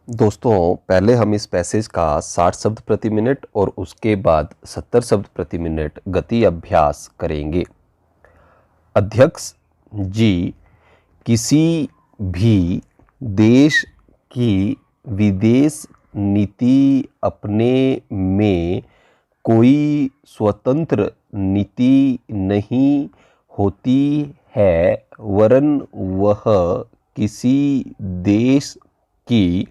दोस्तों, पहले हम इस पैसेज का 60 शब्द प्रति मिनट और उसके बाद 70 शब्द प्रति मिनट गति अभ्यास करेंगे। अध्यक्ष जी किसी भी देश की विदेश नीति अपने में कोई स्वतंत्र नीति नहीं होती है, वरन वह किसी देश की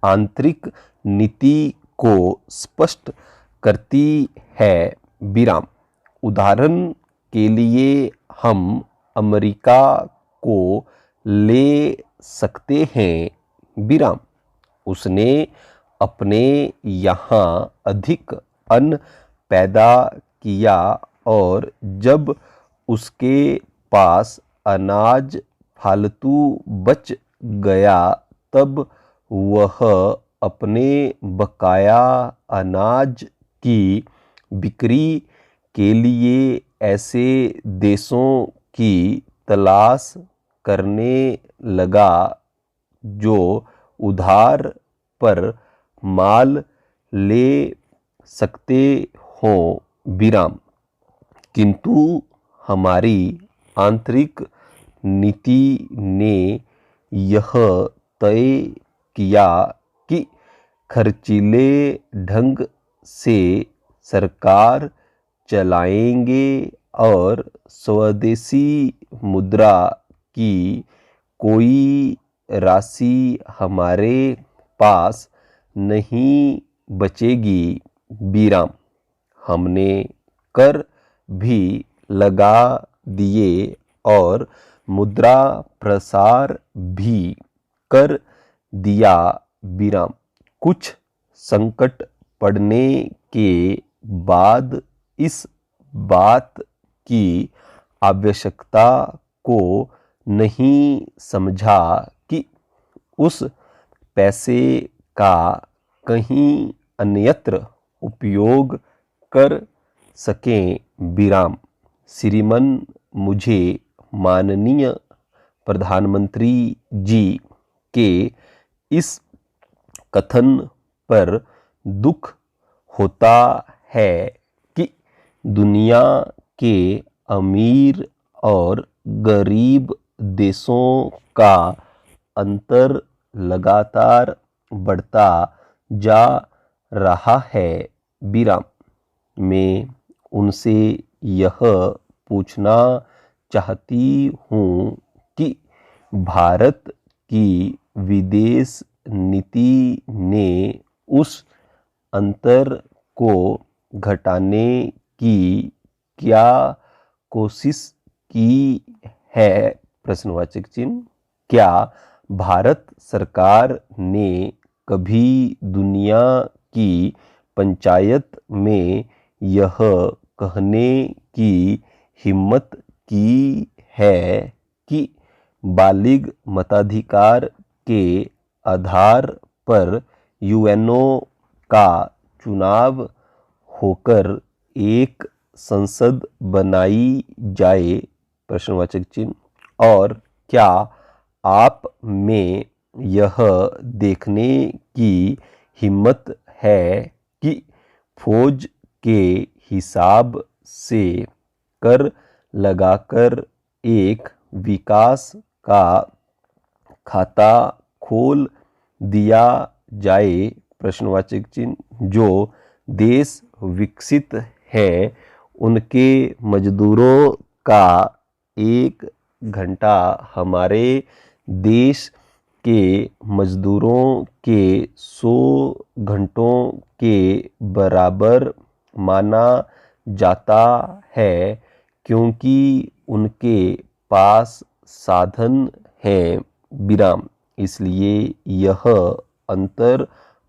आंतरिक नीति को स्पष्ट करती है। विराम। उदाहरण के लिए हम अमेरिका को ले सकते हैं। विराम। उसने अपने यहाँ अधिक अन्न पैदा किया और जब उसके पास अनाज फालतू बच गया तब वह अपने बकाया अनाज की बिक्री के लिए ऐसे देशों की तलाश करने लगा जो उधार पर माल ले सकते हों। विराम। किंतु हमारी आंतरिक नीति ने यह तय किया कि खर्चीले ढंग से सरकार चलाएंगे और स्वदेशी मुद्रा की कोई राशि हमारे पास नहीं बचेगी। विराम। हमने कर भी लगा दिए और मुद्रा प्रसार भी कर दिया। विराम। कुछ संकट पड़ने के बाद इस बात की आवश्यकता को नहीं समझा कि उस पैसे का कहीं अन्यत्र उपयोग कर सकें। विराम। श्रीमान, मुझे माननीय प्रधानमंत्री जी के इस कथन पर दुख होता है कि दुनिया के अमीर और गरीब देशों का अंतर लगातार बढ़ता जा रहा है। विराम। मैं उनसे यह पूछना चाहती हूँ कि भारत की विदेश नीति ने उस अंतर को घटाने की क्या कोशिश की है? प्रश्नवाचक चिन्ह। क्या भारत सरकार ने कभी दुनिया की पंचायत में यह कहने की हिम्मत की है कि बालिग मताधिकार के आधार पर यूएनओ का चुनाव होकर एक संसद बनाई जाए? प्रश्नवाचक चिन्ह। और क्या आप में यह देखने की हिम्मत है कि फौज के हिसाब से कर लगाकर एक विकास का खाता खोल दिया जाए? प्रश्नवाचक चिन्ह। जो देश विकसित हैं उनके मजदूरों का 1 घंटा हमारे देश के मजदूरों के 100 घंटों के बराबर माना जाता है, क्योंकि उनके पास साधन हैं। विराम। इसलिए यह अंतर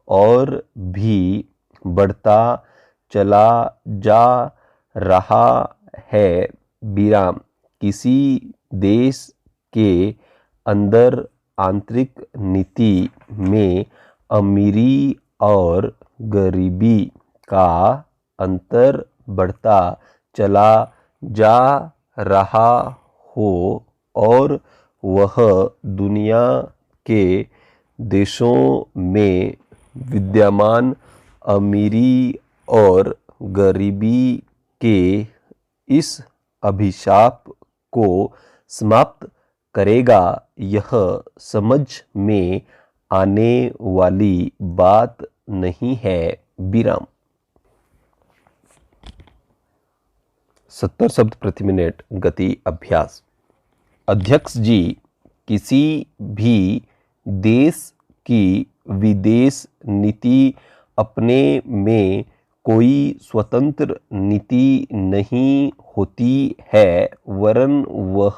और भी बढ़ता चला जा रहा है। विराम। किसी देश के अंदर आंतरिक नीति में अमीरी और गरीबी का अंतर बढ़ता चला जा रहा हो और वह दुनिया के देशों में विद्यमान अमीरी और गरीबी के इस अभिशाप को समाप्त करेगा, यह समझ में आने वाली बात नहीं है। विराम। 70 शब्द प्रति मिनट गति अभ्यास। अध्यक्ष जी, किसी भी देश की विदेश नीति अपने में कोई स्वतंत्र नीति नहीं होती है, वरन वह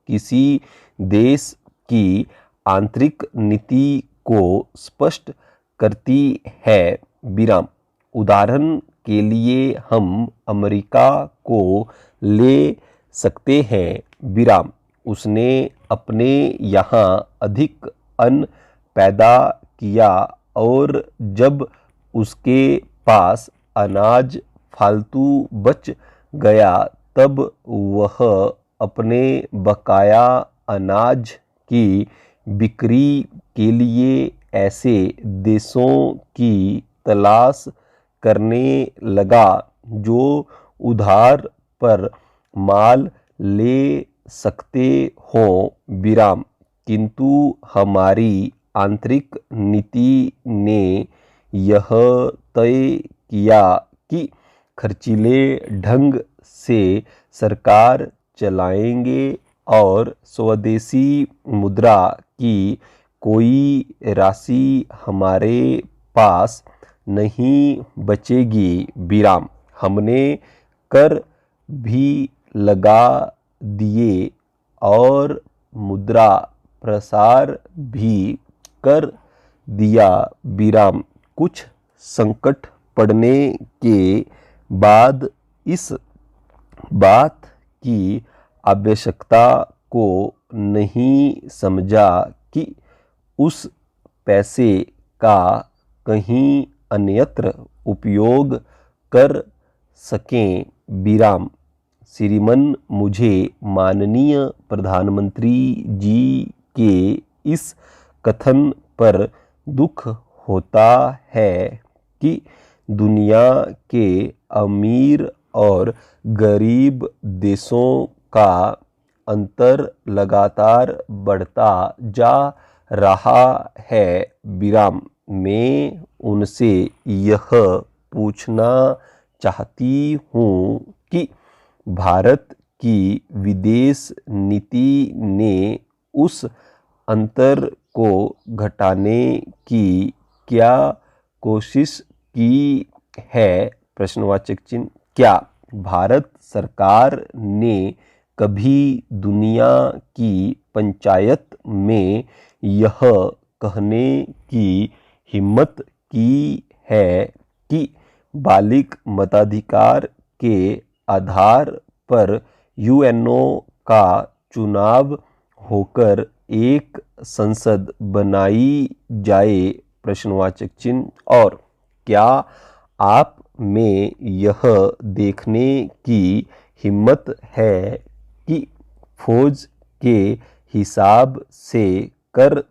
किसी देश की आंतरिक नीति को स्पष्ट करती है। विराम। उदाहरण के लिए हम अमेरिका को ले सकते हैं। विराम। उसने अपने यहाँ अधिक अन्न पैदा किया और जब उसके पास अनाज फालतू बच गया तब वह अपने बकाया अनाज की बिक्री के लिए ऐसे देशों की तलाश करने लगा जो उधार पर माल ले सकते हों। विराम। किंतु हमारी आंतरिक नीति ने यह तय किया कि खर्चीले ढंग से सरकार चलाएंगे और स्वदेशी मुद्रा की कोई राशि हमारे पास नहीं बचेगी। विराम। हमने कर भी लगा दिए और मुद्रा प्रसार भी कर दिया। विराम। कुछ संकट पड़ने के बाद इस बात की आवश्यकता को नहीं समझा कि उस पैसे का कहीं अन्यत्र उपयोग कर सकें। विराम। श्रीमान, मुझे माननीय प्रधानमंत्री जी के इस कथन पर दुख होता है कि दुनिया के अमीर और गरीब देशों का अंतर लगातार बढ़ता जा रहा है। विराम। मैं उनसे यह पूछना चाहती हूँ कि भारत की विदेश नीति ने उस अंतर को घटाने की क्या कोशिश की है? प्रश्नवाचक चिन्ह। क्या भारत सरकार ने कभी दुनिया की पंचायत में यह कहने की हिम्मत की है कि बालिग मताधिकार के आधार पर यूएनओ का चुनाव होकर एक संसद बनाई जाए? प्रश्नवाचक चिन्ह। और क्या आप में यह देखने की हिम्मत है कि फौज के हिसाब से कर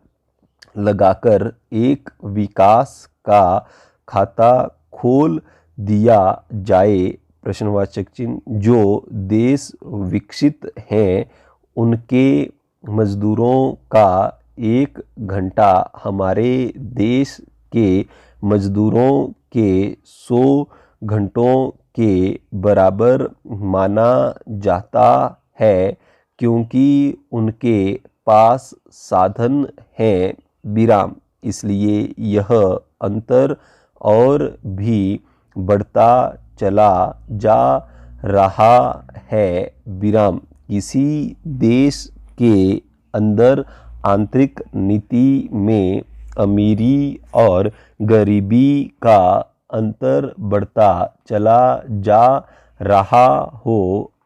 लगाकर एक विकास का खाता खोल दिया जाए? प्रश्नवाचक चिन्ह। जो देश विकसित हैं उनके मजदूरों का 1 घंटा हमारे देश के मजदूरों के 100 घंटों के बराबर माना जाता है क्योंकि उनके पास साधन हैं। विराम। इसलिए यह अंतर और भी बढ़ता चला जा रहा है। विराम। किसी देश के अंदर आंतरिक नीति में अमीरी और गरीबी का अंतर बढ़ता चला जा रहा हो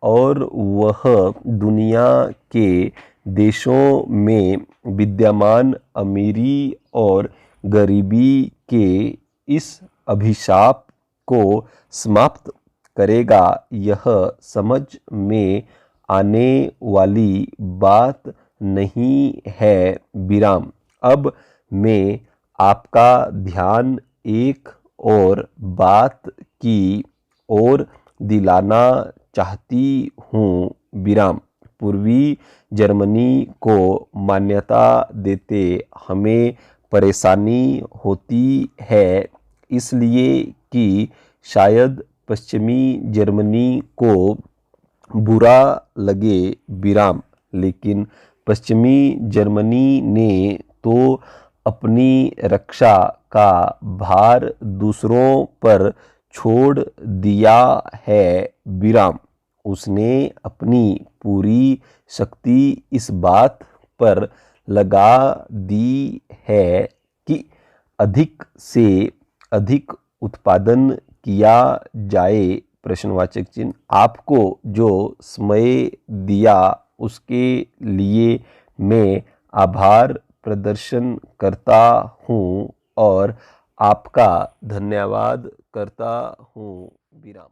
और वह दुनिया के देशों में विद्यमान अमीरी और गरीबी के इस अभिशाप को समाप्त करेगा, यह समझ में आने वाली बात नहीं है। विराम। अब मैं आपका ध्यान एक और बात की ओर दिलाना चाहती हूँ विराम। पूर्वी जर्मनी को मान्यता देते हमें परेशानी होती है, इसलिए कि शायद पश्चिमी जर्मनी को बुरा लगे विराम। लेकिन पश्चिमी जर्मनी ने तो अपनी रक्षा का भार दूसरों पर छोड़ दिया है विराम। उसने अपनी पूरी शक्ति इस बात पर लगा दी है कि अधिक से अधिक उत्पादन किया जाए। प्रश्नवाचक चिन्ह। आपको जो समय दिया उसके लिए मैं आभार प्रदर्शन करता हूँ और आपका धन्यवाद करता हूँ विराम।